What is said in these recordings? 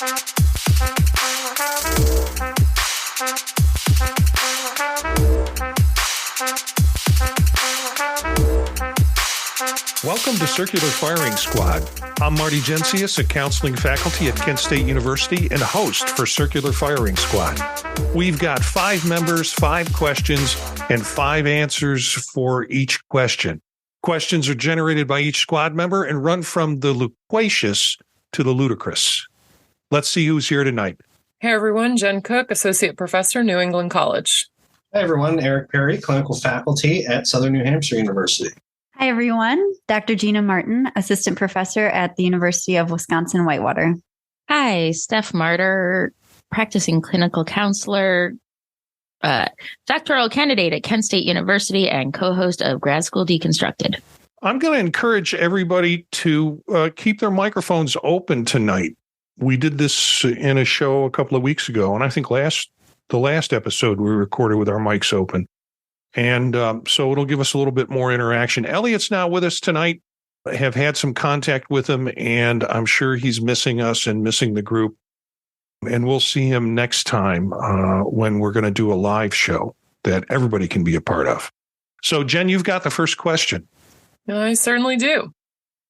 Welcome to Circular Firing Squad. I'm Marty, a counseling faculty at Kent State University and host for Circular Firing Squad. We've got 5 members, 5 questions, and 5 answers for each question. Questions are generated by each squad member and run from the loquacious to the ludicrous. Let's see who's here tonight. Hey everyone, Jenn Cook, Associate Professor, New England College. Hi everyone, Eric Perry, Clinical Faculty at Southern New Hampshire University. Hi, everyone. Dr. Gina Martin, Assistant Professor at the University of Wisconsin-Whitewater. Hi, Steph Martyr, Practicing Clinical Counselor, Doctoral Candidate at Kent State University, and co-host of Grad School Deconstructed. I'm going to encourage everybody to keep their microphones open tonight. We did this in a show a couple of weeks ago, and I think the last episode we recorded with our mics open. And so it'll give us a little bit more interaction. Elliot's now with us tonight. I have had some contact with him, and I'm sure he's missing us and missing the group. And we'll see him next time when we're going to do a live show that everybody can be a part of. So, Jen, you've got the first question. I certainly do.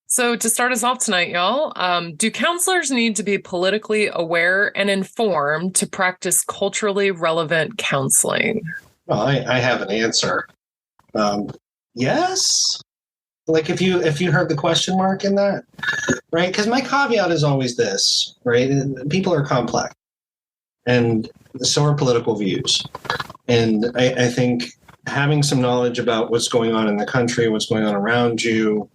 So to start us off tonight, y'all, do counselors need to be politically aware and informed to practice culturally relevant counseling? Well, I have an answer. Yes. Like if you heard the question mark in that, right? Because my caveat is always this, right? People are complex, and so are political views. And I think having some knowledge about what's going on in the country, what's going on around you,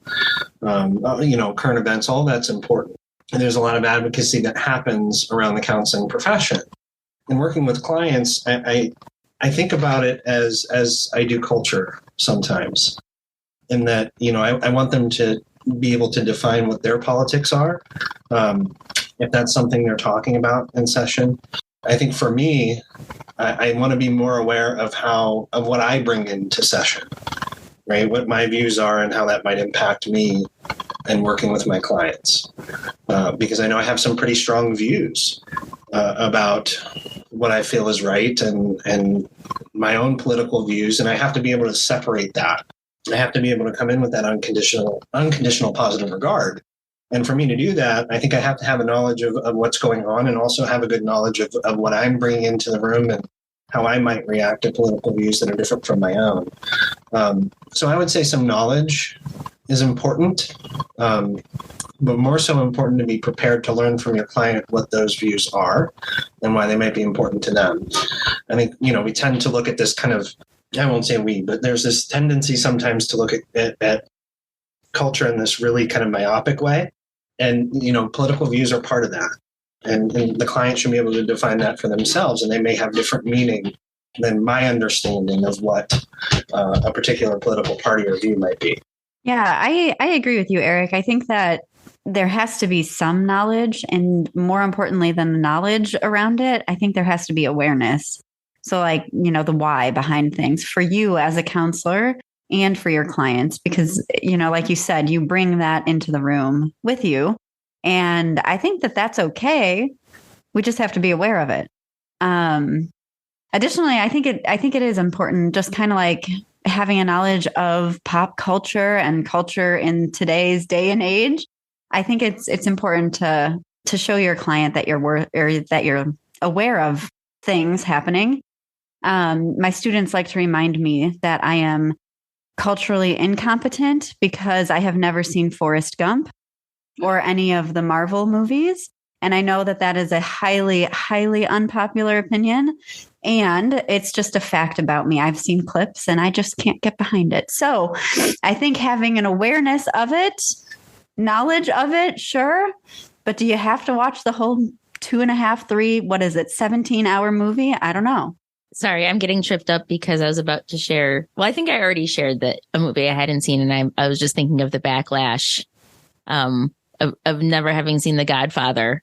current events, all that's important. And there's a lot of advocacy that happens around the counseling profession. And working with clients, I think about it as I do culture sometimes, in that, I want them to be able to define what their politics are, if that's something they're talking about in session. I think for me, I want to be more aware of what I bring into session, right? What my views are and how that might impact me and working with my clients, because I know I have some pretty strong views about what I feel is right and my own political views, and I have to be able to separate that. I have to be able to come in with that unconditional positive regard. And for me to do that, I think I have to have a knowledge of what's going on, and also have a good knowledge of what I'm bringing into the room and how I might react to political views that are different from my own. So I would say some knowledge is important, but more so important to be prepared to learn from your client what those views are and why they might be important to them. I think, we tend to look at this kind of, I won't say we, but there's this tendency sometimes to look at culture in this really kind of myopic way. And, political views are part of that. And the client should be able to define that for themselves, and they may have different meaning than my understanding of what a particular political party or view might be. Yeah, I agree with you, Eric. I think that there has to be some knowledge, and more importantly than the knowledge around it, I think there has to be awareness. So the why behind things for you as a counselor and for your clients, because, like you said, you bring that into the room with you. And I think that that's okay. We just have to be aware of it. Additionally, I think it is important, just kind of like having a knowledge of pop culture and culture in today's day and age. I think it's important to show your client that you're aware of things happening. My students like to remind me that I am culturally incompetent because I have never seen Forrest Gump or any of the Marvel movies. And I know that is a highly, highly unpopular opinion. And it's just a fact about me. I've seen clips and I just can't get behind it. So I think having an awareness of it, knowledge of it, sure. But do you have to watch the whole 2.5, 3, 17-hour movie? I don't know. Sorry, I'm getting tripped up because I was about to share. Well, I think I already shared a movie I hadn't seen, and I was just thinking of the backlash of never having seen The Godfather,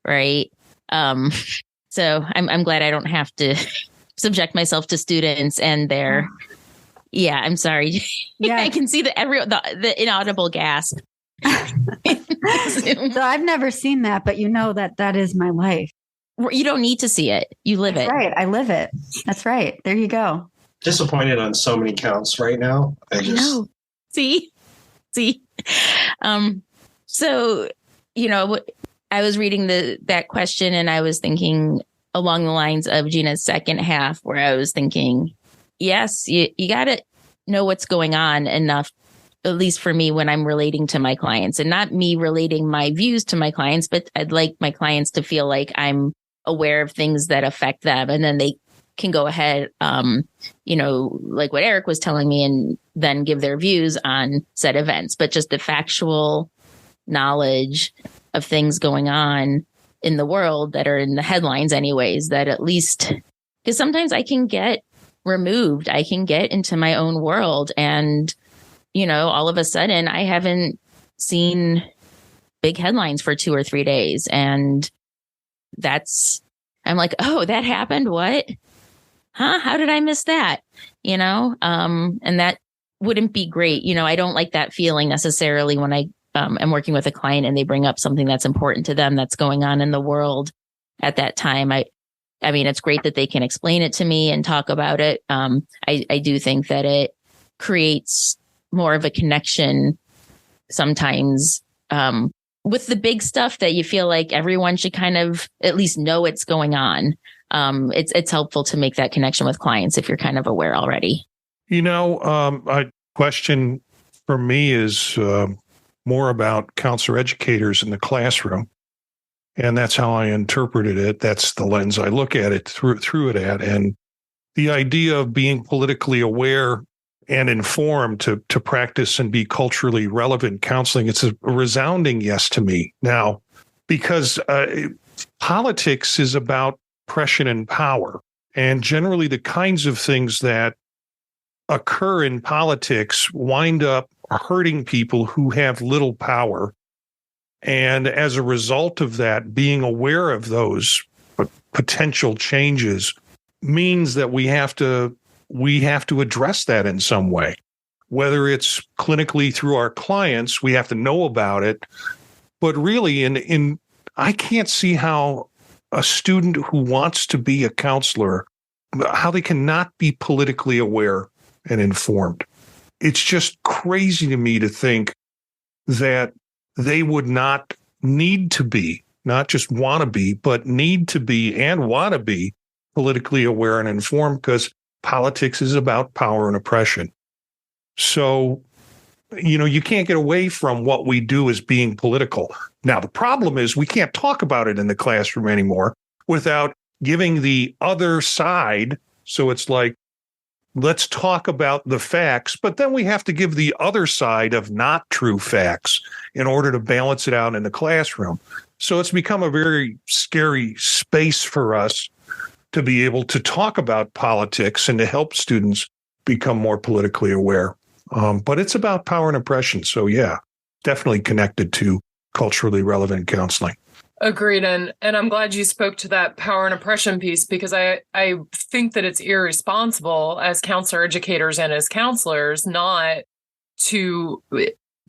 right? So I'm glad I don't have to subject myself to students and their. Yeah, I'm sorry. Yeah, I can see the inaudible gasp. So I've never seen that, but you know that is my life. You don't need to see it. You live That's it. right. I live it. That's right. There you go. Disappointed on so many counts right now. I know. See. So, I was reading that question and I was thinking along the lines of Gina's second half, where I was thinking, yes, you got to know what's going on enough, at least for me, when I'm relating to my clients, and not me relating my views to my clients, but I'd like my clients to feel like I'm aware of things that affect them. And then they can go ahead, like what Eric was telling me, and then give their views on said events. But just the factual knowledge of things going on in the world that are in the headlines anyways, that at least, because sometimes I can get removed, I can get into my own world, and all of a sudden I haven't seen big headlines for 2 or 3 days, and I'm like, oh, that happened. What? How did I miss that? And that wouldn't be great. I don't like that feeling necessarily when I am working with a client and they bring up something that's important to them that's going on in the world at that time. I mean, it's great that they can explain it to me and talk about it. I do think that it creates more of a connection sometimes with the big stuff that you feel like everyone should kind of at least know it's going on. It's helpful to make that connection with clients if you're kind of aware already. A question for me is more about counselor educators in the classroom. And that's how I interpreted it. That's the lens I look at it through it at. And the idea of being politically aware and informed to practice and be culturally relevant counseling, it's a resounding yes to me. Now, because politics is about oppression and power. And generally the kinds of things that occur in politics wind up hurting people who have little power. And as a result of that, being aware of those potential changes means that we have to address that in some way. Whether it's clinically through our clients, we have to know about it. But really, I can't see how a student who wants to be a counselor, how they cannot be politically aware and informed. It's just crazy to me to think that they would not need to be, not just want to be, but need to be and want to be politically aware and informed, because politics is about power and oppression. So, you can't get away from what we do as being political. Now, the problem is we can't talk about it in the classroom anymore without giving the other side. So it's like, let's talk about the facts, but then we have to give the other side of not true facts in order to balance it out in the classroom. So it's become a very scary space for us to be able to talk about politics and to help students become more politically aware. But it's about power and oppression. So yeah, definitely connected to culturally relevant counseling. Agreed. And I'm glad you spoke to that power and oppression piece, because I think that it's irresponsible as counselor educators and as counselors not to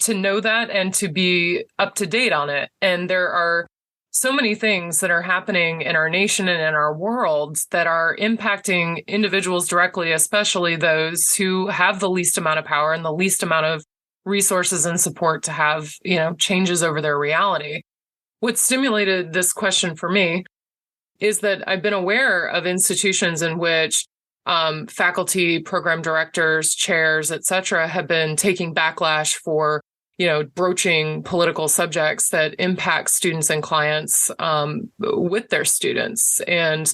know that and to be up to date on it. And there are so many things that are happening in our nation and in our world that are impacting individuals directly, especially those who have the least amount of power and the least amount of resources and support to have, changes over their reality. What stimulated this question for me is that I've been aware of institutions in which faculty, program directors, chairs, et cetera, have been taking backlash for broaching political subjects that impact students and clients with their students, and,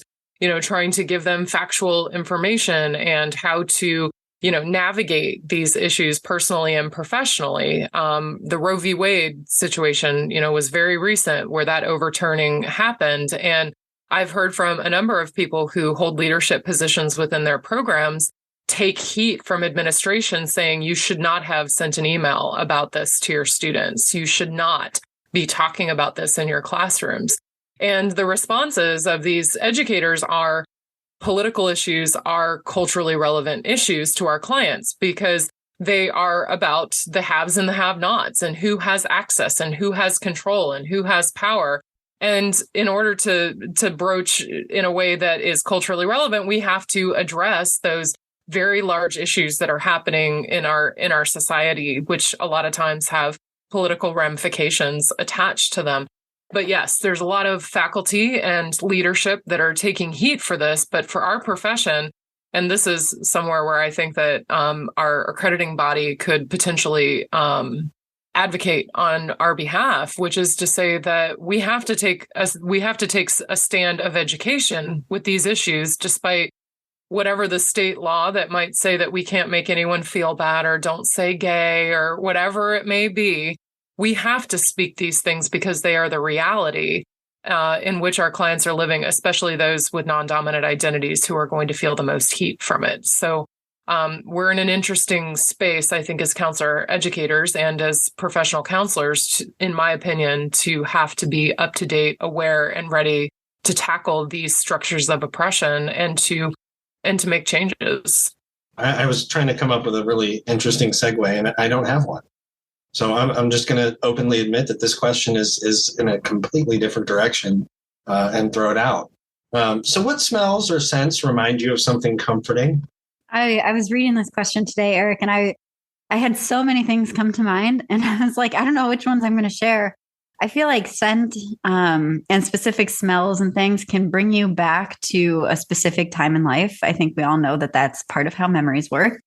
trying to give them factual information and how to, navigate these issues personally and professionally. The Roe v. Wade situation, was very recent where that overturning happened. And I've heard from a number of people who hold leadership positions within their programs take heat from administration saying you should not have sent an email about this to your students. You should not be talking about this in your classrooms. And the responses of these educators are political issues are culturally relevant issues to our clients, because They are about the haves and the have-nots and who has access and who has control and who has power. And in order to broach in a way that is culturally relevant, we have to address those very large issues that are happening in our society, which a lot of times have political ramifications attached to them. But yes, there's a lot of faculty and leadership that are taking heat for this. But for our profession, and this is somewhere where I think that our accrediting body could potentially advocate on our behalf, which is to say that we have to take a stand of education with these issues, despite whatever the state law that might say that we can't make anyone feel bad or don't say gay or whatever it may be. We have to speak these things because they are the reality in which our clients are living, especially those with non-dominant identities who are going to feel the most heat from it. So we're in an interesting space, I think, as counselor educators and as professional counselors, in my opinion, to have to be up to date, aware, and ready to tackle these structures of oppression and to make changes. I was trying to come up with a really interesting segue, and I don't have one. So I'm just going to openly admit that this question is in a completely different direction and throw it out. So what smells or scents remind you of something comforting? I was reading this question today, Eric, and I had so many things come to mind, and I was like, I don't know which ones I'm going to share. I feel like scent and specific smells and things can bring you back to a specific time in life. I think we all know that that's part of how memories work.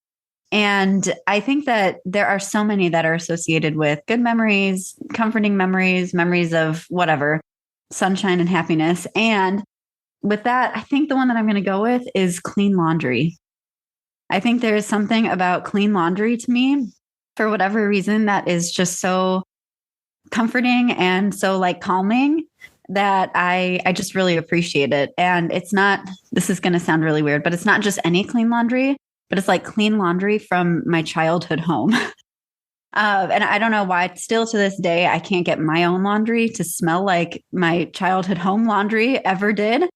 And I think that there are so many that are associated with good memories, comforting memories, memories of whatever, sunshine and happiness. And with that, I think the one that I'm going to go with is clean laundry. I think there is something about clean laundry to me, for whatever reason, that is just so comforting and so like calming that I just really appreciate it. And it's not, this is going to sound really weird, but it's not just any clean laundry, but it's like clean laundry from my childhood home. And I don't know why still to this day, I can't get my own laundry to smell like my childhood home laundry ever did.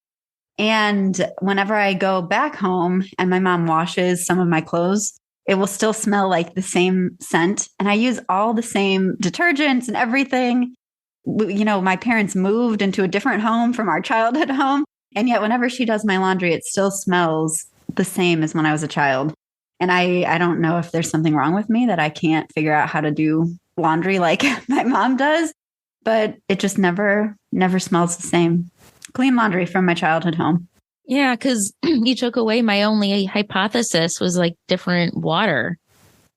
And whenever I go back home and my mom washes some of my clothes, it will still smell like the same scent. And I use all the same detergents and everything. You know, my parents moved into a different home from our childhood home. And yet whenever she does my laundry, it still smells the same as when I was a child. And I don't know if there's something wrong with me that I can't figure out how to do laundry like my mom does, but it just never smells the same. Clean laundry from my childhood home. Yeah, because you took away my only hypothesis was like different water,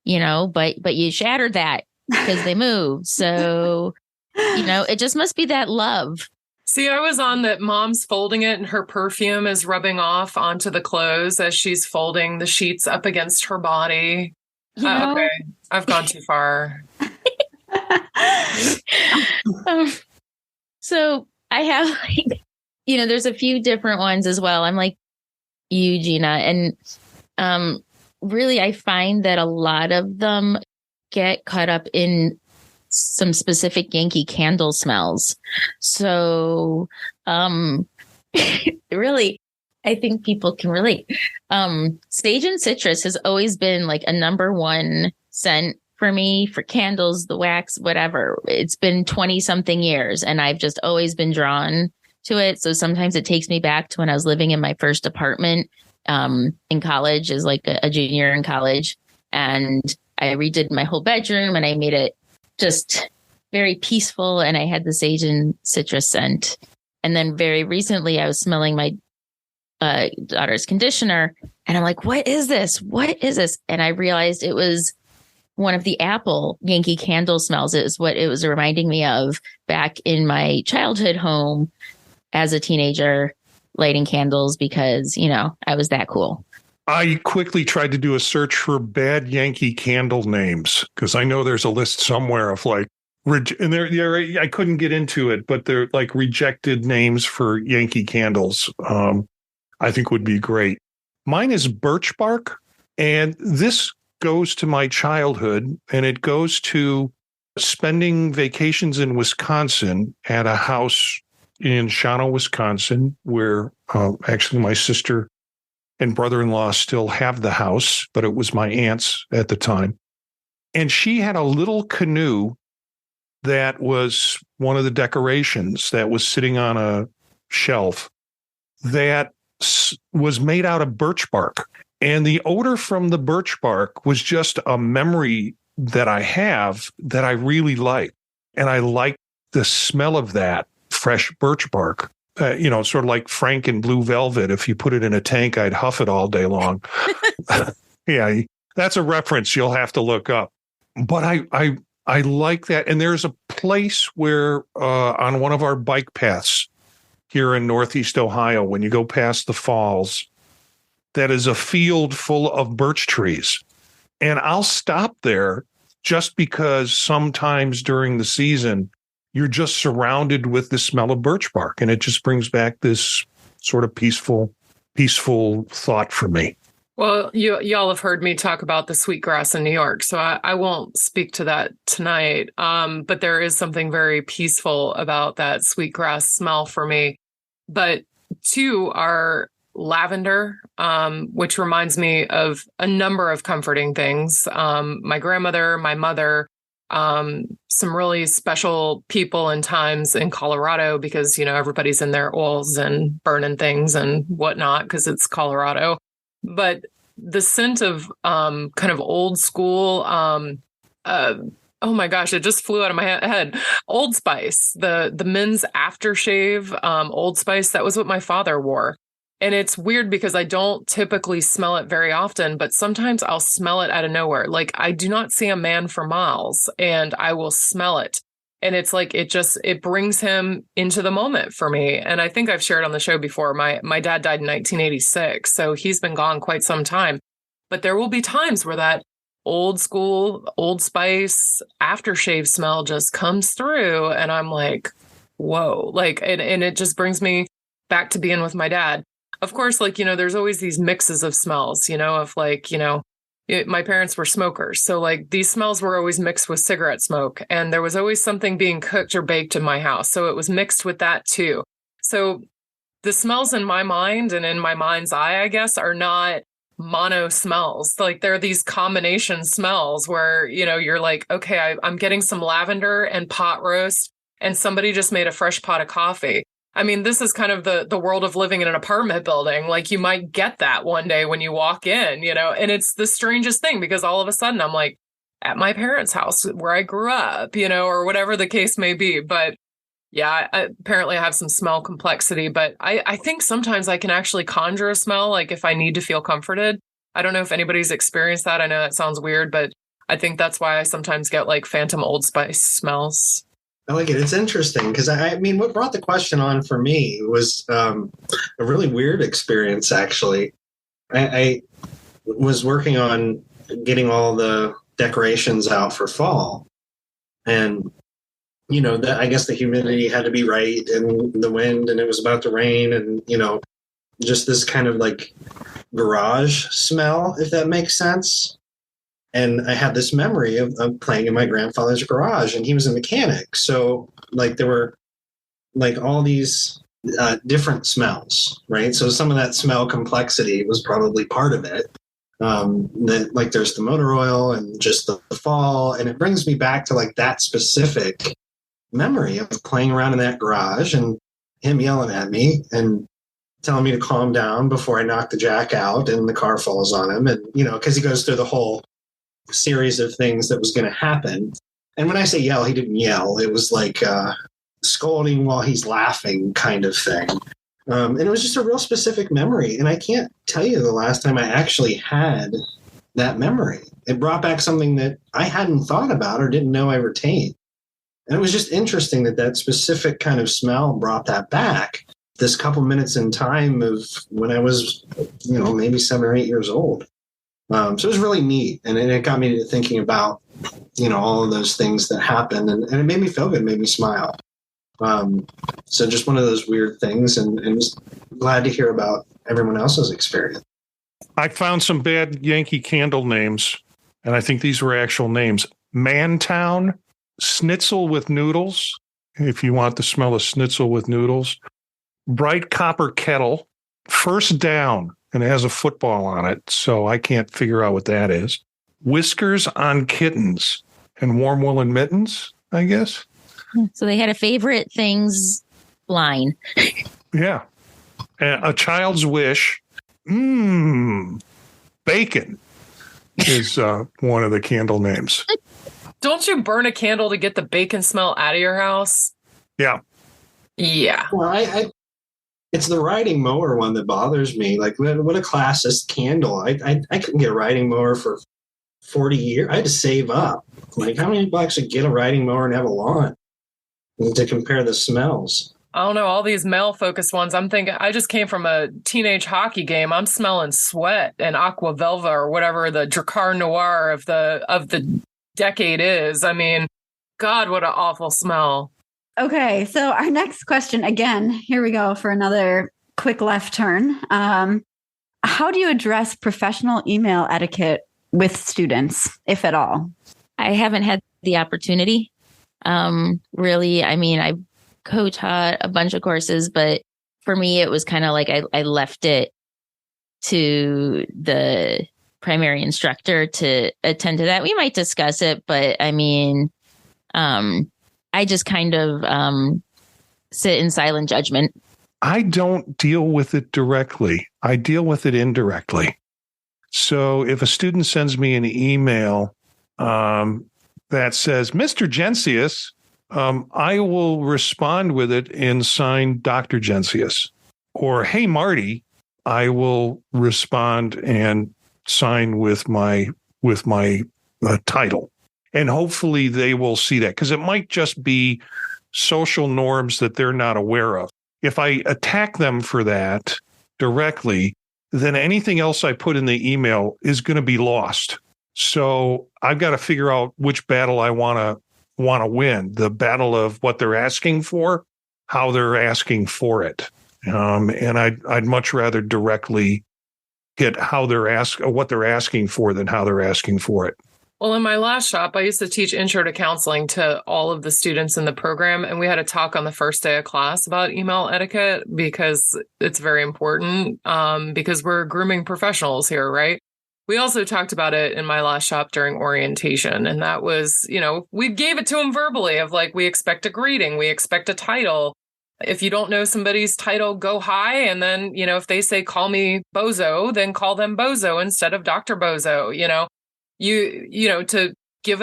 you know, but you shattered that because they moved. So, you know, it just must be that love. See, I was on that mom's folding it and her perfume is rubbing off onto the clothes as she's folding the sheets up against her body. Okay, I've gone too far. So I have like, you know, there's a few different ones as well. I'm like you, Gina. And really, I find that a lot of them get caught up in some specific Yankee Candle smells. So really, I think people can relate. Sage and citrus has always been like a number one scent for me, for candles, the wax, whatever. It's been 20 something years and I've just always been drawn to it. So sometimes it takes me back to when I was living in my first apartment in college, as like a junior in college. And I redid my whole bedroom and I made it just very peaceful. And I had the sage and citrus scent. And then very recently I was smelling my daughter's conditioner and I'm like, what is this? What is this? And I realized it was one of the apple Yankee Candle smells. It is what it was reminding me of back in my childhood home as a teenager, lighting candles because, you know, I was that cool. I quickly tried to do a search for bad Yankee Candle names because I know there's a list somewhere of like, and I couldn't get into it, but they're like rejected names for Yankee Candles. I think would be great. Mine is birch bark, and this goes to my childhood, and it goes to spending vacations in Wisconsin at a house in Shawano, Wisconsin, where actually my sister and brother-in-law still have the house, but it was my aunt's at the time. And she had a little canoe that was one of the decorations that was sitting on a shelf that was made out of birch bark. And the odor from the birch bark was just a memory that I have that I really like. And I like the smell of that fresh birch bark. Sort of like Frank in Blue Velvet. If you put it in a tank, I'd huff it all day long. Yeah, that's a reference you'll have to look up. But I like that. And there's a place where on one of our bike paths here in Northeast Ohio, when you go past the falls, that is a field full of birch trees. And I'll stop there just because sometimes during the season, you're just surrounded with the smell of birch bark. And it just brings back this sort of peaceful thought for me. Well, y'all have heard me talk about the sweetgrass in New York, so I won't speak to that tonight. But there is something very peaceful about that sweetgrass smell for me. But two are lavender, which reminds me of a number of comforting things. My grandmother, my mother, some really special people and times in Colorado because, everybody's in their oils and burning things and whatnot because it's Colorado. But the scent of kind of old school, oh my gosh, it just flew out of my head. Old Spice, the men's aftershave, Old Spice, that was what my father wore. And it's weird because I don't typically smell it very often, but sometimes I'll smell it out of nowhere. Like I do not see a man for miles and I will smell it. And it's like, it brings him into the moment for me. And I think I've shared on the show before, my dad died in 1986. So he's been gone quite some time, but there will be times where that old school, Old Spice aftershave smell just comes through. And I'm like, whoa, and it just brings me back to being with my dad. Of course, there's always these mixes of smells, my parents were smokers. So these smells were always mixed with cigarette smoke. And there was always something being cooked or baked in my house. So it was mixed with that too. So the smells in my mind and in my mind's eye, I guess, are not mono smells. They're these combination smells where, you're like, okay, I'm getting some lavender and pot roast and somebody just made a fresh pot of coffee. I mean, this is kind of the world of living in an apartment building. You might get that one day when you walk in, and it's the strangest thing because all of a sudden I'm like at my parents' house where I grew up, or whatever the case may be. But yeah, apparently I have some smell complexity, but I think sometimes I can actually conjure a smell, if I need to feel comforted. I don't know if anybody's experienced that. I know that sounds weird, but I think that's why I sometimes get phantom Old Spice smells. I like it. It's interesting because what brought the question on for me was a really weird experience, actually. I was working on getting all the decorations out for fall. And, I guess the humidity had to be right and the wind and it was about to rain and, just this kind of garage smell, if that makes sense. And I had this memory of playing in my grandfather's garage, and he was a mechanic. So, there were all these different smells, right? So some of that smell complexity was probably part of it. There's the motor oil and just the fall, and it brings me back to that specific memory of playing around in that garage and him yelling at me and telling me to calm down before I knock the jack out and the car falls on him, and because he goes through the whole series of things that was going to happen. And when I say yell, he didn't yell. It was scolding while he's laughing kind of thing. And it was just a real specific memory. And I can't tell you the last time I actually had that memory. It brought back something that I hadn't thought about or didn't know I retained. And it was just interesting that specific kind of smell brought that back. This couple minutes in time of when I was, maybe 7 or 8 years old. So it was really neat. And it got me to thinking about, all of those things that happened. And it made me feel good, made me smile. So just one of those weird things. And just glad to hear about everyone else's experience. I found some bad Yankee Candle names, and I think these were actual names. Mantown, Schnitzel with Noodles, if you want the smell of schnitzel with noodles. Bright Copper Kettle, First Down, and it has a football on it, so I can't figure out what that is. whiskers on kittens and warm woolen mittens, I guess. So they had a favorite things line. Yeah. A child's wish. Bacon is one of the candle names. Don't you burn a candle to get the bacon smell out of your house? Yeah. Yeah. Well, it's the riding mower one that bothers me. Like, what a classist candle. I couldn't get a riding mower for 40 years. I had to save up. Like, how many bucks to get a riding mower and have a lawn? And to compare the smells. I don't know, all these male-focused ones. I'm thinking, I just came from a teenage hockey game. I'm smelling sweat and Aqua Velva or whatever the Dracar Noir of the decade is. I mean, God, what an awful smell. Okay, so our next question, again, here we go for another quick left turn. How do you address professional email etiquette with students, if at all? I haven't had the opportunity. Really, I mean, I co-taught a bunch of courses, but for me, it was kind of like I left it to the primary instructor to attend to that. We might discuss it, but I mean, I just kind of sit in silent judgment. I don't deal with it directly. I deal with it indirectly. So if a student sends me an email that says, Mr. Gensius, I will respond with it and sign Dr. Gensius. Or, hey, Marty, I will respond and sign with my title. And hopefully they will see that, because it might just be social norms that they're not aware of. If I attack them for that directly, then anything else I put in the email is going to be lost. So I've got to figure out which battle I want to win, the battle of what they're asking for, how they're asking for it. And I'd much rather directly hit what they're asking for than how they're asking for it. Well, in my last shop, I used to teach intro to counseling to all of the students in the program. And we had a talk on the first day of class about email etiquette because it's very important because we're grooming professionals here, right? We also talked about it in my last shop during orientation. And that was, we gave it to them verbally of like, we expect a greeting, we expect a title. If you don't know somebody's title, go high. And then, if they say, call me Bozo, then call them Bozo instead of Dr. Bozo, to give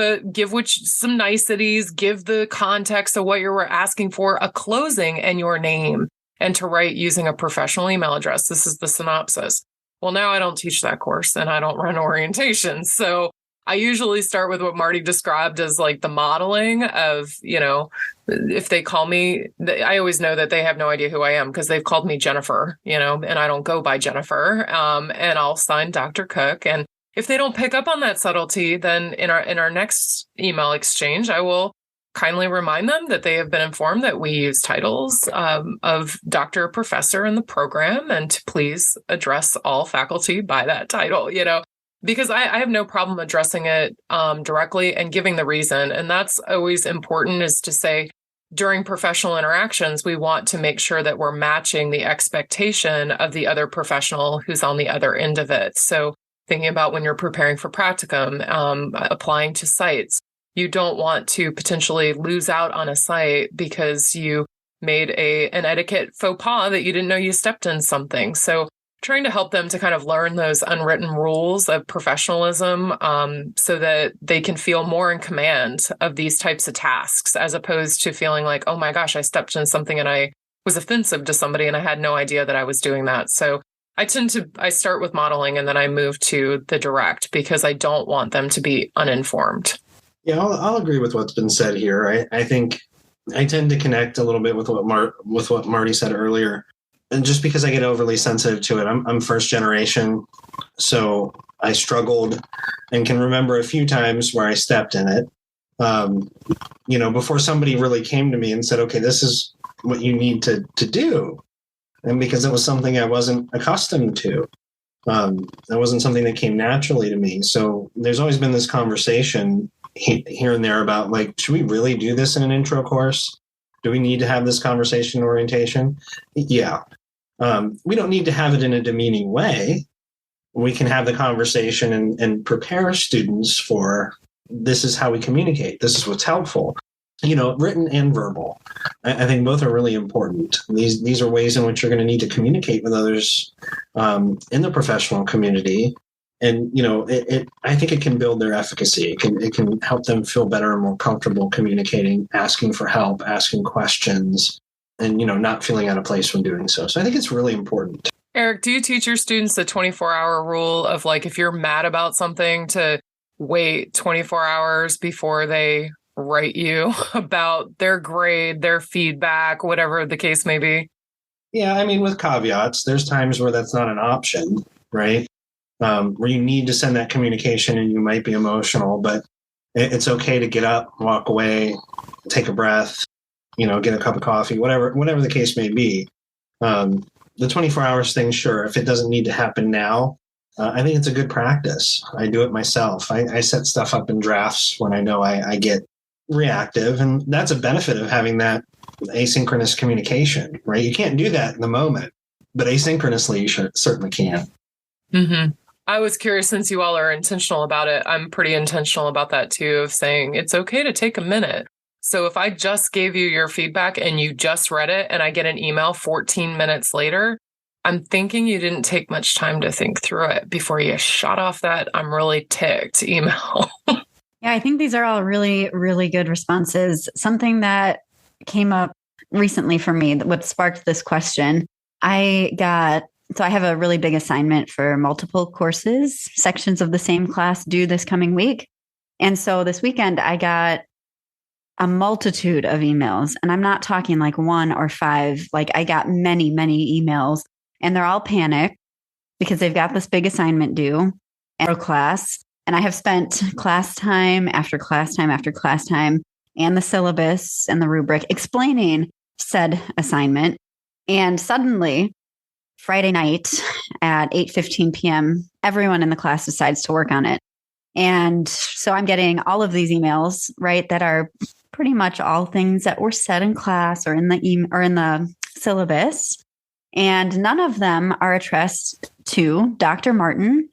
some niceties, give the context of what you were asking for, a closing and your name, and to write using a professional email address. This is the synopsis. Well, now I don't teach that course and I don't run orientation. So I usually start with what Marty described as like the modeling of, if they call me, I always know that they have no idea who I am because they've called me Jennifer, and I don't go by Jennifer. And I'll sign Dr. Cook. And if they don't pick up on that subtlety, then in our next email exchange, I will kindly remind them that they have been informed that we use titles of Dr. Professor in the program and to please address all faculty by that title, because I have no problem addressing it directly and giving the reason. And that's always important, is to say during professional interactions, we want to make sure that we're matching the expectation of the other professional who's on the other end of it. So thinking about when you're preparing for practicum, applying to sites, you don't want to potentially lose out on a site because you made an etiquette faux pas that you didn't know you stepped in something. So trying to help them to kind of learn those unwritten rules of professionalism so that they can feel more in command of these types of tasks, as opposed to feeling like, oh my gosh, I stepped in something and I was offensive to somebody and I had no idea that I was doing that. So I start with modeling and then I move to the direct because I don't want them to be uninformed. Yeah, I'll agree with what's been said here. I think I tend to connect a little bit with what Marty said earlier, and just because I get overly sensitive to it. I'm first generation, so I struggled and can remember a few times where I stepped in it. Before somebody really came to me and said, "Okay, this is what you need to do," and because it was something I wasn't accustomed to. That wasn't something that came naturally to me. So there's always been this conversation here and there about like, should we really do this in an intro course? Do we need to have this conversation in orientation? Yeah. We don't need to have it in a demeaning way, we can have the conversation and prepare students for, this is how we communicate. This is what's helpful, written and verbal. I think both are really important. These are ways in which you're going to need to communicate with others in the professional community. And, I think it can build their efficacy. It can help them feel better and more comfortable communicating, asking for help, asking questions, and, not feeling out of place when doing so. So I think it's really important. Eric, do you teach your students the 24-hour rule of, like, if you're mad about something, to wait 24 hours before they write you about their grade, their feedback, whatever the case may be? Yeah, I mean, with caveats, there's times where that's not an option, right? Where you need to send that communication and you might be emotional, but it's okay to get up, walk away, take a breath, get a cup of coffee, whatever the case may be. The 24 hours thing, sure, if it doesn't need to happen now, I think it's a good practice. I do it myself. I set stuff up in drafts when I know I get reactive, and that's a benefit of having that asynchronous communication, right? You can't do that in the moment, but asynchronously you certainly can. Mm-hmm. I was curious, since you all are intentional about it, I'm pretty intentional about that too, of saying it's okay to take a minute. So if I just gave you your feedback and you just read it and I get an email 14 minutes later, I'm thinking you didn't take much time to think through it before you shot off that "I'm really ticked" email. Yeah, I think these are all really, really good responses. Something that came up recently for me, what sparked this question, I have a really big assignment for multiple courses, sections of the same class due this coming week. And so this weekend I got a multitude of emails, and I'm not talking like 1 or 5. Like, I got many, many emails, and they're all panicked because they've got this big assignment due and class. And I have spent class time after class time after class time and the syllabus and the rubric explaining said assignment. And suddenly, Friday night at 8:15 p.m., everyone in the class decides to work on it. And so I'm getting all of these emails, right, that are pretty much all things that were said in class or in the syllabus. And none of them are addressed to Dr. Martin,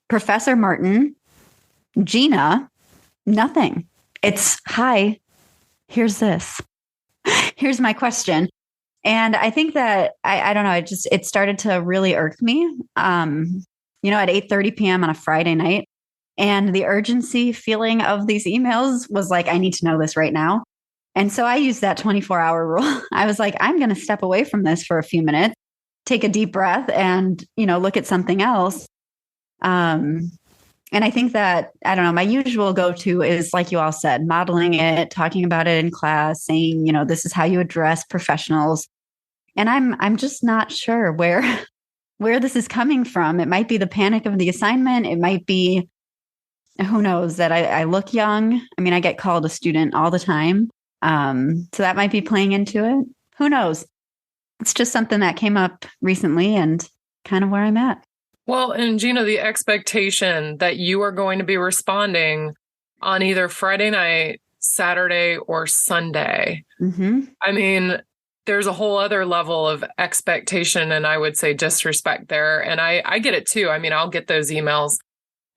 Professor Martin, Gina, nothing. It's, hi, here's this. Here's my question. And I think that, I don't know, it started to really irk me, at 8:30 p.m. on a Friday night. And the urgency feeling of these emails was like, I need to know this right now. And so I used that 24-hour rule. I was like, I'm going to step away from this for a few minutes, take a deep breath, and, look at something else. And I think that, I don't know, my usual go-to is, like you all said, modeling it, talking about it in class, saying, this is how you address professionals. And I'm just not sure where this is coming from. It might be the panic of the assignment. It might be, who knows, that I look young. I mean, I get called a student all the time. So that might be playing into it. Who knows? It's just something that came up recently and kind of where I'm at. Well, and Gina, the expectation that you are going to be responding on either Friday night, Saturday, or Sunday. Mm-hmm. I mean, there's a whole other level of expectation and I would say disrespect there. And I get it too. I mean, I'll get those emails.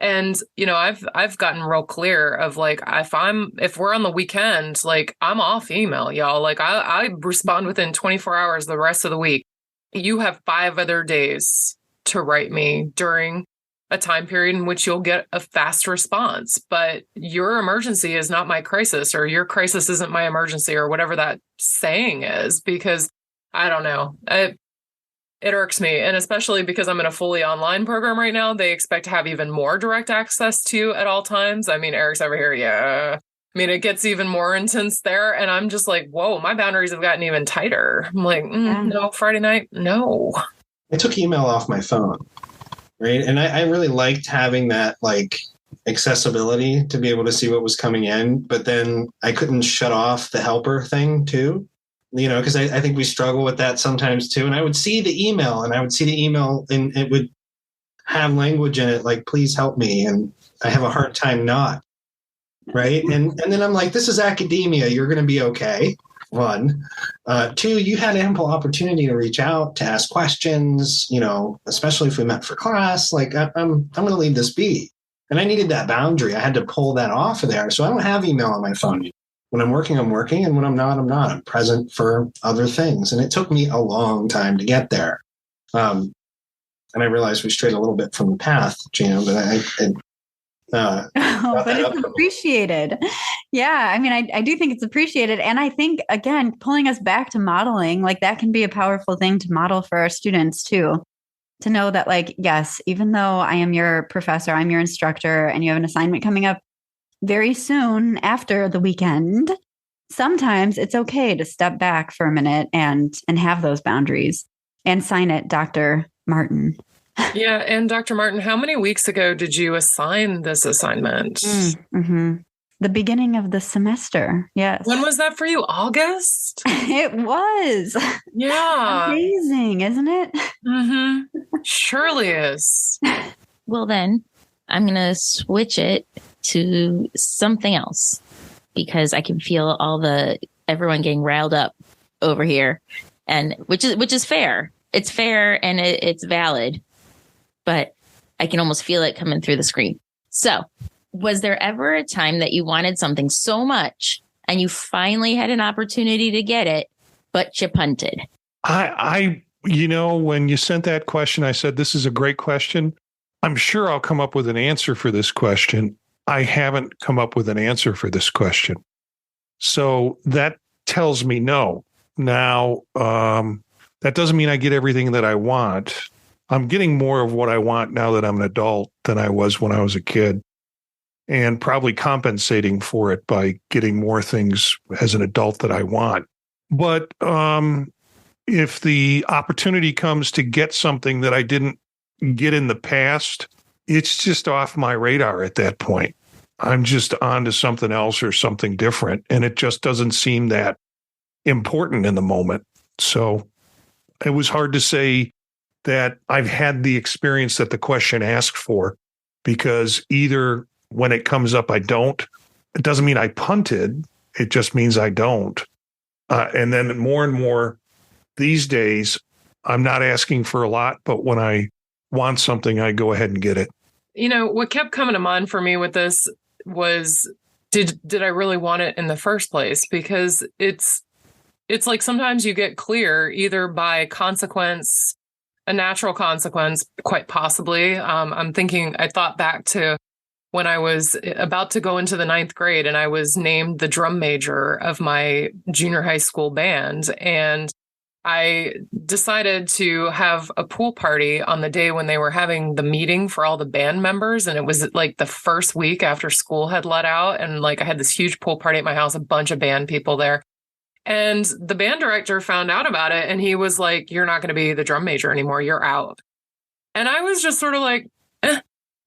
And, I've gotten real clear of like, if we're on the weekend, like I'm off email, y'all. Like I respond within 24 hours the rest of the week. You have 5 other days to write me during a time period in which you'll get a fast response, but your emergency is not my crisis, or your crisis isn't my emergency, or whatever that saying is, because I don't know. It irks me. And especially because I'm in a fully online program right now, they expect to have even more direct access to at all times. I mean, Eric's over here. Yeah. I mean, it gets even more intense there. And I'm just like, whoa, my boundaries have gotten even tighter. I'm like, no, Friday night, no. I took email off my phone, right? And I really liked having that like accessibility to be able to see what was coming in, but then I couldn't shut off the helper thing too, because I think we struggle with that sometimes too. And I would see the email and it would have language in it like, please help me. And I have a hard time not, right? And then I'm like, this is academia. You're going to be okay. one. Two, you had ample opportunity to reach out, to ask questions, especially if we met for class. Like, I'm going to leave this be. And I needed that boundary. I had to pull that off of there. So I don't have email on my phone. When I'm working, I'm working. And when I'm not, I'm not. I'm present for other things. And it took me a long time to get there. And I realized we strayed a little bit from the path, Gina, but but it's appreciated. Yeah. I mean, I do think it's appreciated. And I think, again, pulling us back to modeling, like that can be a powerful thing to model for our students too. To know that, like, yes, even though I am your professor, I'm your instructor, and you have an assignment coming up very soon after the weekend, sometimes it's okay to step back for a minute and have those boundaries and sign it, Dr. Martin. Yeah. And Dr. Martin, how many weeks ago did you assign this assignment? Mm-hmm. The beginning of the semester. Yes. When was that for you? August? It was. Yeah. Amazing, isn't it? Mm-hmm. Surely is. Well, then I'm going to switch it to something else because I can feel everyone getting riled up over here, and which is fair. It's fair and it's valid, but I can almost feel it coming through the screen. So, was there ever a time that you wanted something so much and you finally had an opportunity to get it, but you punted? I when you sent that question, I said, this is a great question. I'm sure I'll come up with an answer for this question. I haven't come up with an answer for this question. So that tells me no. Now, that doesn't mean I get everything that I want. I'm getting more of what I want now that I'm an adult than I was when I was a kid, and probably compensating for it by getting more things as an adult that I want. But if the opportunity comes to get something that I didn't get in the past, it's just off my radar at that point. I'm just on to something else or something different, and it just doesn't seem that important in the moment. So it was hard to say that I've had the experience that the question asked for, because either when it comes up, I don't. It doesn't mean I punted. It just means I don't. And then more and more these days, I'm not asking for a lot, but when I want something, I go ahead and get it. What kept coming to mind for me with this was, did I really want it in the first place? Because it's like sometimes you get clear either by consequence, a natural consequence, quite possibly. I thought back to when I was about to go into the 9th grade and I was named the drum major of my junior high school band. And I decided to have a pool party on the day when they were having the meeting for all the band members. And it was like the first week after school had let out. And like I had this huge pool party at my house, a bunch of band people there. And the band director found out about it. And he was like, "You're not going to be the drum major anymore. You're out." And I was just sort of like,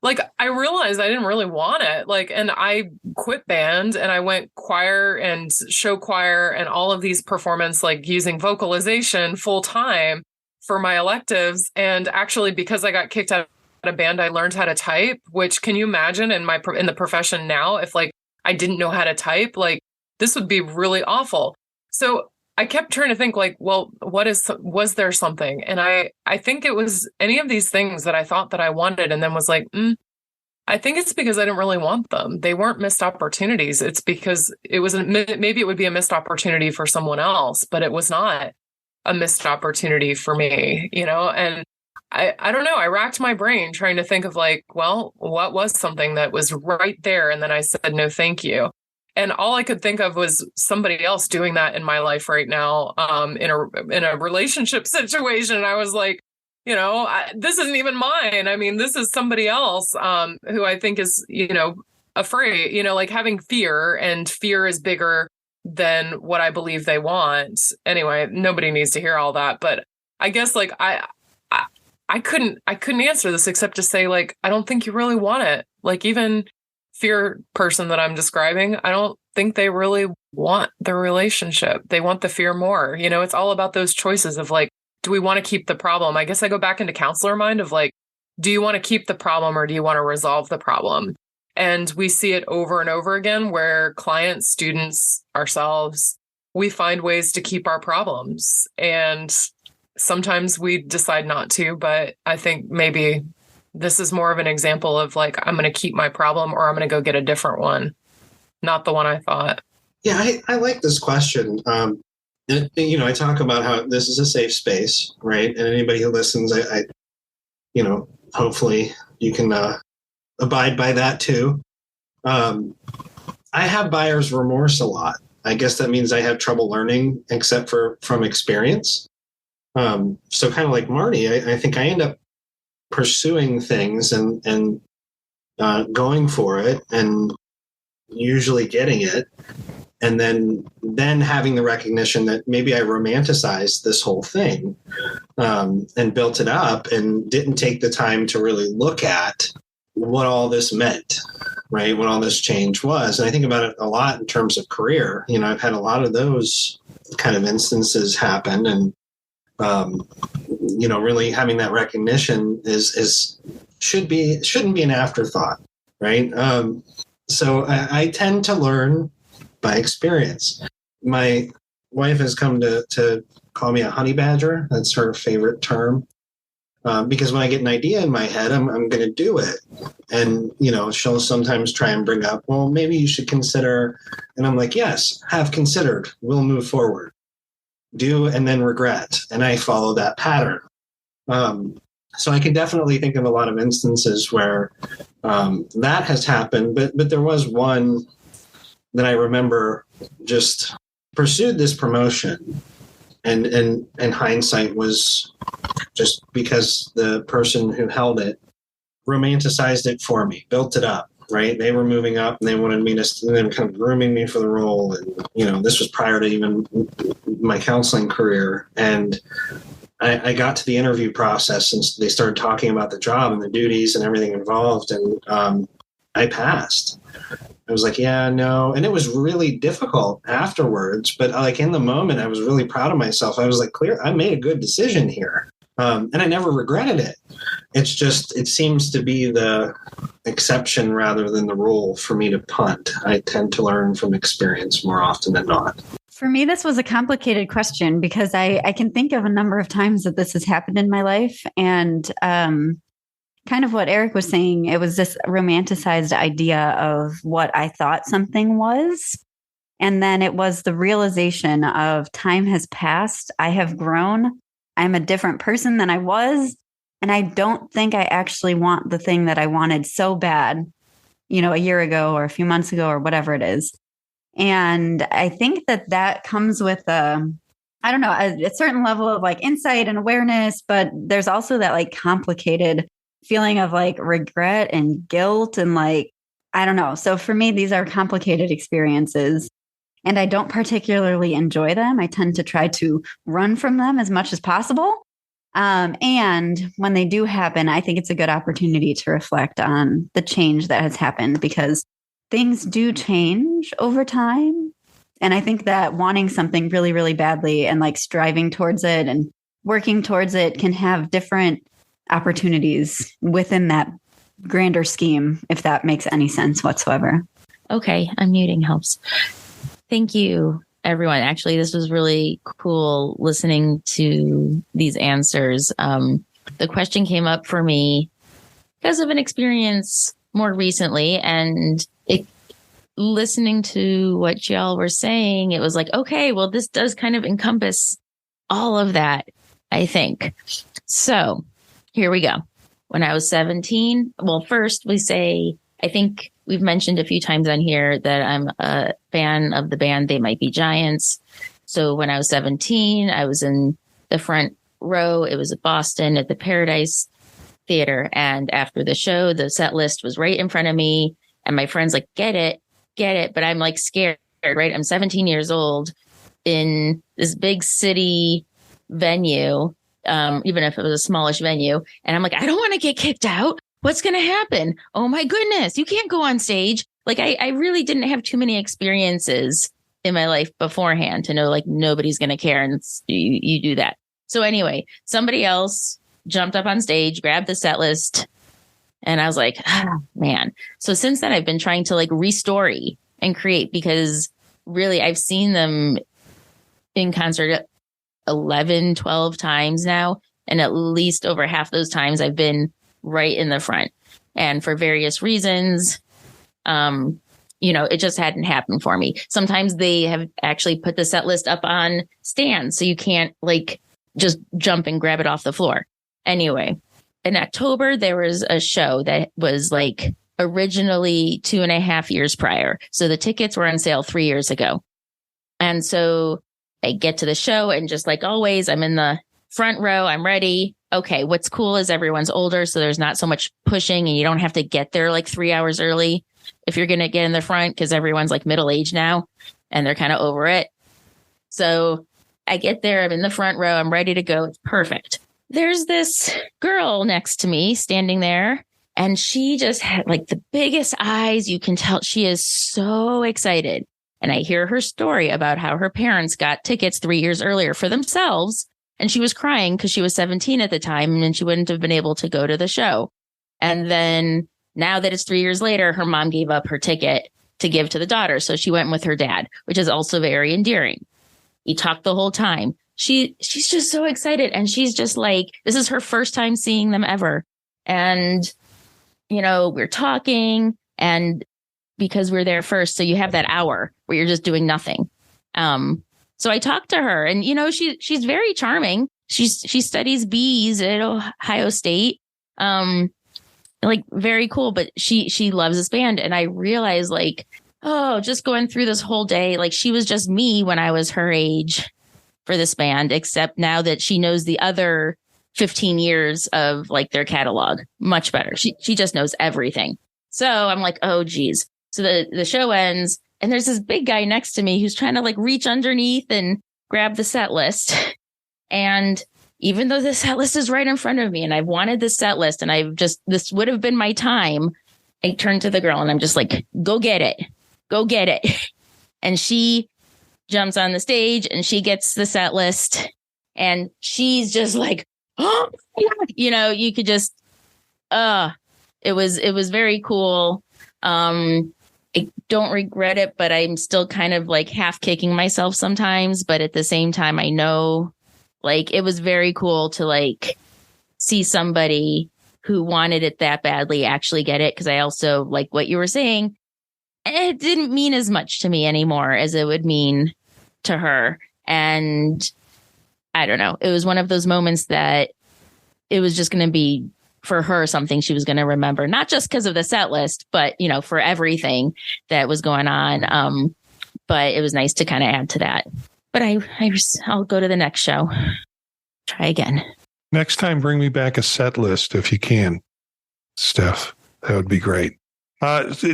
Like, I realized I didn't really want it. Like, and I quit band and I went choir and show choir and all of these performance, like using vocalization full time for my electives. And actually, because I got kicked out of band, I learned how to type, which, can you imagine in the profession now, if like I didn't know how to type, like this would be really awful. So I kept trying to think like, well, was there something? And I think it was any of these things that I thought that I wanted and then was like, I think it's because I didn't really want them. They weren't missed opportunities. It's because maybe it would be a missed opportunity for someone else, but it was not a missed opportunity for me, and I don't know. I racked my brain trying to think of like, well, what was something that was right there? And then I said, no, thank you. And all I could think of was somebody else doing that in my life right now, in a relationship situation. And I was like, this isn't even mine. I mean, this is somebody else who I think is, afraid, like having fear, and fear is bigger than what I believe they want. Anyway, nobody needs to hear all that. But I guess like I couldn't answer this except to say like, I don't think you really want it. Like even fear person that I'm describing, I don't think they really want the relationship. They want the fear more. It's all about those choices of like, do we want to keep the problem? I guess I go back into counselor mind of like, do you want to keep the problem or do you want to resolve the problem? And we see it over and over again where clients, students, ourselves, we find ways to keep our problems. And sometimes we decide not to, but I think maybe this is more of an example of like, I'm going to keep my problem or I'm going to go get a different one. Not the one I thought. Yeah, I like this question. I talk about how this is a safe space, right? And anybody who listens, I hopefully you can abide by that too. I have buyer's remorse a lot. I guess that means I have trouble learning, except from experience. So kind of like Marty, I think I end up pursuing things and going for it and usually getting it. And then having the recognition that maybe I romanticized this whole thing and built it up and didn't take the time to really look at what all this meant, right? What all this change was. And I think about it a lot in terms of career. I've had a lot of those kind of instances happen. And, really having that recognition shouldn't be an afterthought, right? So I tend to learn by experience. My wife has come to call me a honey badger. That's her favorite term. Because when I get an idea in my head, I'm going to do it. And, she'll sometimes try and bring up, well, maybe you should consider. And I'm like, yes, have considered. We'll move forward. Do and then regret. And I follow that pattern. So I can definitely think of a lot of instances where that has happened. But there was one that I remember just pursued this promotion. And in hindsight was just because the person who held it romanticized it for me, built it up, right? They were moving up and they wanted me to, they were kind of grooming me for the role. And, this was prior to even my counseling career. And I got to the interview process and they started talking about the job and the duties and everything involved. And I passed. I was like, yeah, no. And it was really difficult afterwards. But like in the moment, I was really proud of myself. I was like, I made a good decision here. And I never regretted it. It's just, it seems to be the exception rather than the rule for me to punt. I tend to learn from experience more often than not. For me, this was a complicated question because I can think of a number of times that this has happened in my life. And kind of what Eric was saying, it was this romanticized idea of what I thought something was. And then it was the realization of time has passed. I have grown. I'm a different person than I was. And I don't think I actually want the thing that I wanted so bad, a year ago or a few months ago or whatever it is. And I think that comes with a certain level of like insight and awareness, but there's also that like complicated feeling of like regret and guilt and like, I don't know. So for me, these are complicated experiences and I don't particularly enjoy them. I tend to try to run from them as much as possible. And when they do happen, I think it's a good opportunity to reflect on the change that has happened because things do change over time. And I think that wanting something really, really badly and like striving towards it and working towards it can have different opportunities within that grander scheme, if that makes any sense whatsoever. Okay, unmuting helps. Thank you, everyone. Actually, this was really cool listening to these answers. The question came up for me because of an experience more recently, and listening to what y'all were saying, it was like, okay, well, this does kind of encompass all of that, I think. So here we go. When I was 17, well, first we say, I think we've mentioned a few times on here that I'm a fan of the band They Might Be Giants. So when I was 17, I was in the front row. It was at Boston at the Paradise Theater. And after the show, the set list was right in front of me. And my friend's like, get it. But I'm like scared, right? I'm 17 years old in this big city venue, even if it was a smallish venue. And I'm like, I don't want to get kicked out. What's going to happen? Oh my goodness, you can't go on stage. Like I really didn't have too many experiences in my life beforehand to know like nobody's going to care. And you do that. So anyway, somebody else jumped up on stage, grabbed the set list. And I was like, man. So since then, I've been trying to like restory and create because really I've seen them in concert 11, 12 times now. And at least over half those times I've been right in the front. And for various reasons, it just hadn't happened for me. Sometimes they have actually put the set list up on stands, so you can't like just jump and grab it off the floor. Anyway, in October, there was a show that was like originally 2.5 years prior. So the tickets were on sale 3 years ago. And so I get to the show and just like always, I'm in the front row. I'm ready. Okay. What's cool is everyone's older. So there's not so much pushing and you don't have to get there like 3 hours early if you're going to get in the front, because everyone's like middle aged now and they're kind of over it. So I get there. I'm in the front row. I'm ready to go. It's perfect. There's this girl next to me standing there, and she just had like the biggest eyes. You can tell she is so excited. And I hear her story about how her parents got tickets 3 years earlier for themselves. And she was crying because she was 17 at the time and she wouldn't have been able to go to the show. And then now that it's 3 years later, her mom gave up her ticket to give to the daughter. So she went with her dad, which is also very endearing. He talked the whole time. She's just so excited. And she's just like, this is her first time seeing them ever. And, we're talking, and because we're there first, so you have that hour where you're just doing nothing. So I talked to her, and, she's very charming. She studies bees at Ohio State. Like very cool, but she loves this band. And I realized like, just going through this whole day, like she was just me when I was her age for this band, except now that she knows the other 15 years of like their catalog much better. She just knows everything. So I'm like, oh geez. So the show ends and there's this big guy next to me who's trying to like reach underneath and grab the set list. And even though the set list is right in front of me and I've wanted this set list and this would have been my time, I turned to the girl and I'm just like, go get it. Go get it. And she jumps on the stage and she gets the set list and she's just like, oh, you could just, it was very cool. I don't regret it, but I'm still kind of like half kicking myself sometimes. But at the same time, I know like it was very cool to like see somebody who wanted it that badly actually get it. Cause I also like what you were saying. It didn't mean as much to me anymore as it would mean to her. And I don't know. It was one of those moments that it was just going to be for her something she was going to remember, not just because of the set list, but, for everything that was going on. But it was nice to kind of add to that. But I'll go to the next show. Try again. Next time, bring me back a set list if you can, Steph. That would be great.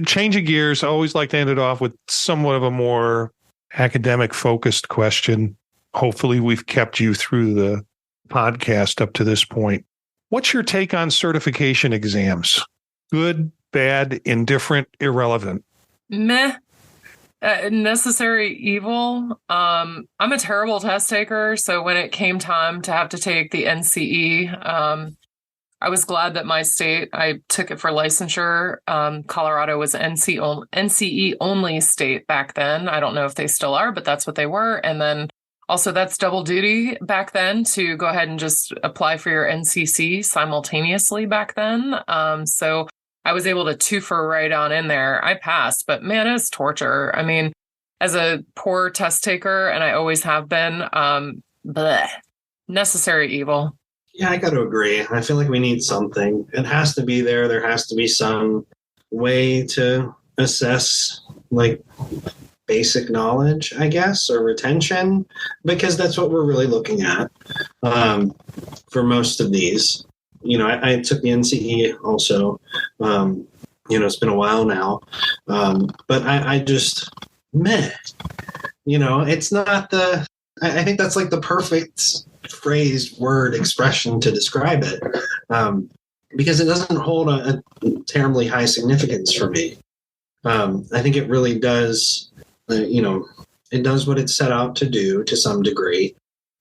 Changing gears, I always like to end it off with somewhat of a more academic focused question. Hopefully we've kept you through the podcast up to this point. What's your take on certification exams? Good, bad, indifferent, irrelevant? Meh. Necessary evil. I'm a terrible test taker. So when it came time to have to take the NCE, I was glad that my state, I took it for licensure. Colorado was NCE only state back then. I don't know if they still are, but that's what they were. And then also that's double duty back then to go ahead and just apply for your NCC simultaneously back then. So I was able to twofer right on in there. I passed, but man, it's torture. I mean, as a poor test taker, and I always have been, necessary evil. Yeah, I got to agree. I feel like we need something. It has to be there. There has to be some way to assess like basic knowledge, I guess, or retention, because that's what we're really looking at for most of these. I took the NCE also. It's been a while now. But I just, it's not I think that's like the perfect phrase, word, expression to describe it, because it doesn't hold a terribly high significance for me. I think it really does, it does what it's set out to do to some degree.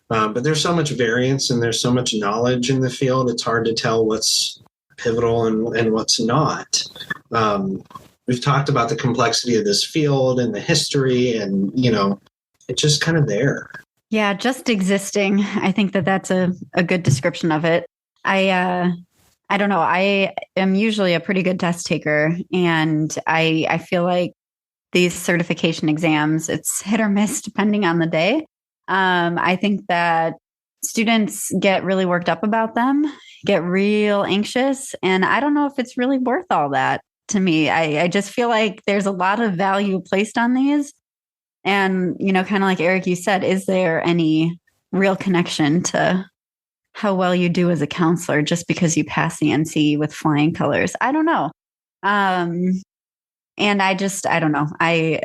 But there's so much variance and there's so much knowledge in the field, it's hard to tell what's pivotal and what's not. We've talked about the complexity of this field and the history, and, it's just kind of there. Yeah, just existing. I think that's a good description of it. I don't know. I am usually a pretty good test taker, and I feel like these certification exams, it's hit or miss depending on the day. I think that students get really worked up about them, get real anxious, and I don't know if it's really worth all that to me. I just feel like there's a lot of value placed on these. And, kind of like Eric, you said, is there any real connection to how well you do as a counselor just because you pass the NC with flying colors? I don't know. And I don't know. I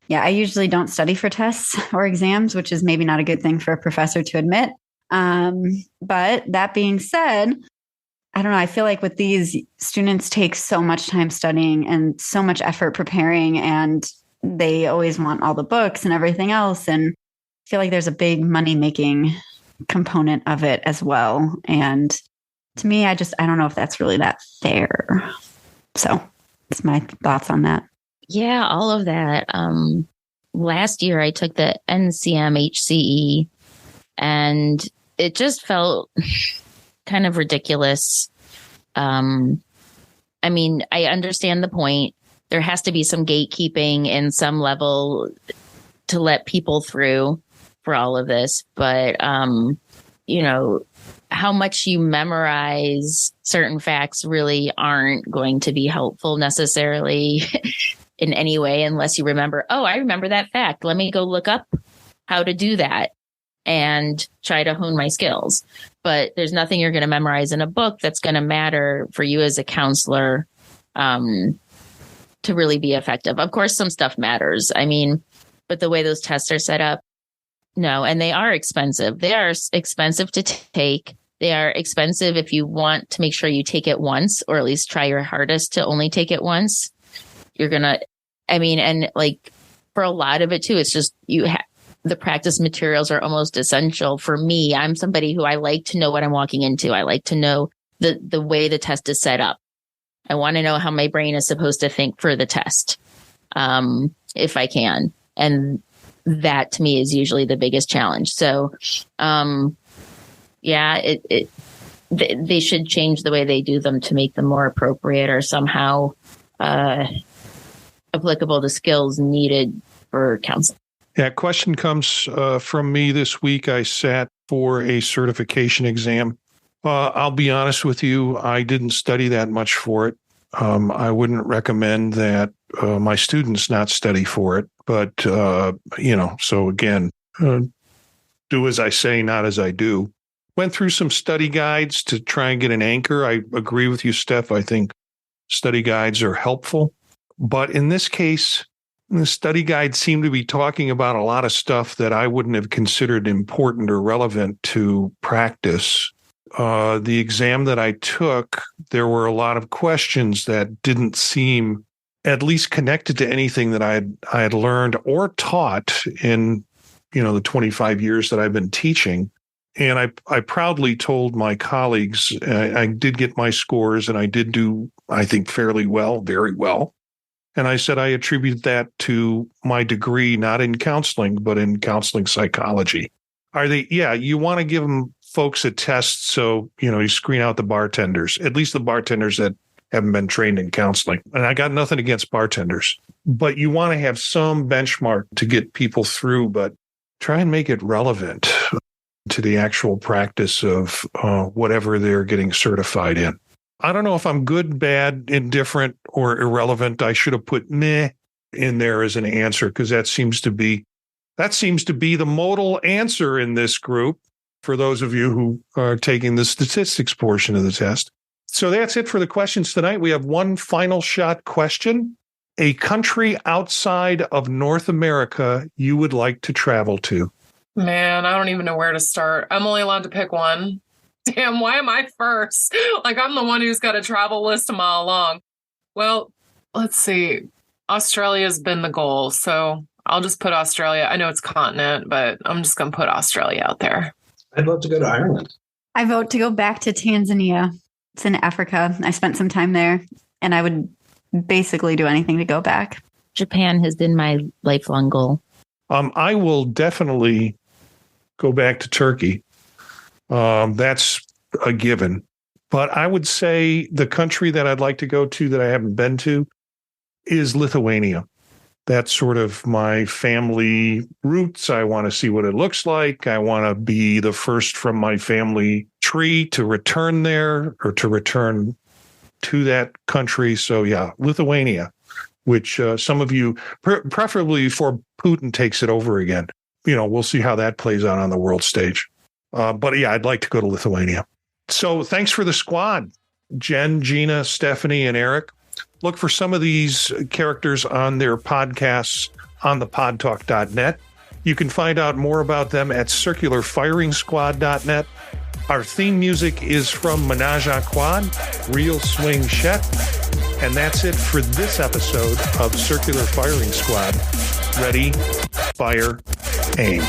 usually don't study for tests or exams, which is maybe not a good thing for a professor to admit. But that being said, I don't know. I feel like with these, students take so much time studying and so much effort preparing, and they always want all the books and everything else. And I feel like there's a big money-making component of it as well. And to me, I don't know if that's really that fair. So that's my thoughts on that. Yeah, all of that. Last year I took the NCM HCE, and it just felt kind of ridiculous. I mean, I understand the point. There has to be some gatekeeping in some level to let people through for all of this. But, how much you memorize certain facts really aren't going to be helpful necessarily in any way unless you remember, oh, I remember that fact. Let me go look up how to do that and try to hone my skills. But there's nothing you're going to memorize in a book that's going to matter for you as a counselor to really be effective. Of course, some stuff matters. I mean, but the way those tests are set up, no, and they are expensive. They are expensive to take. They are expensive if you want to make sure you take it once, or at least try your hardest to only take it once. You're going to, and like for a lot of it too, it's just the practice materials are almost essential for me. I'm somebody who I like to know what I'm walking into. I like to know the way the test is set up. I want to know how my brain is supposed to think for the test, if I can. And that to me is usually the biggest challenge. So, they should change the way they do them to make them more appropriate or somehow applicable to skills needed for counseling. Yeah, question comes from me this week. I sat for a certification exam. I'll be honest with you, I didn't study that much for it. I wouldn't recommend that my students not study for it. But, so again, do as I say, not as I do. Went through some study guides to try and get an anchor. I agree with you, Steph. I think study guides are helpful. But in this case, the study guide seemed to be talking about a lot of stuff that I wouldn't have considered important or relevant to practice. The exam that I took, there were a lot of questions that didn't seem at least connected to anything that I had learned or taught in, the 25 years that I've been teaching. And I proudly told my colleagues, I did get my scores and I did do, I think, fairly well, very well. And I said I attribute that to my degree, not in counseling, but in counseling psychology. You want to give them folks a test so, you screen out the bartenders, at least the bartenders that haven't been trained in counseling. And I got nothing against bartenders, but you want to have some benchmark to get people through, but try and make it relevant to the actual practice of whatever they're getting certified in. I don't know if I'm good, bad, indifferent, or irrelevant. I should have put meh in there as an answer because that seems to be the modal answer in this group for those of you who are taking the statistics portion of the test. So that's it for the questions tonight. We have one final shot question. A country outside of North America you would like to travel to? Man, I don't even know where to start. I'm only allowed to pick one. Damn, why am I first? Like, I'm the one who's got a travel list a mile long. Well, let's see. Australia's been the goal, so I'll just put Australia. I know it's continent, but I'm just going to put Australia out there. I'd love to go to Ireland. I vote to go back to Tanzania. It's in Africa. I spent some time there, and I would basically do anything to go back. Japan has been my lifelong goal. I will definitely go back to Turkey. That's a given. But I would say the country that I'd like to go to that I haven't been to is Lithuania. That's sort of my family roots. I want to see what it looks like. I want to be the first from my family tree to return there or to return to that country. So yeah, Lithuania, which some of you, preferably before Putin takes it over again. We'll see how that plays out on the world stage. But yeah, I'd like to go to Lithuania. So thanks for the squad, Jenn, Gina, Stephanie, and Eric. Look for some of these characters on their podcasts on thepodtalk.net. You can find out more about them at circularfiringsquad.net. Our theme music is from Menage a Quad, Real Swing Shet. And that's it for this episode of Circular Firing Squad. Ready, fire, aim.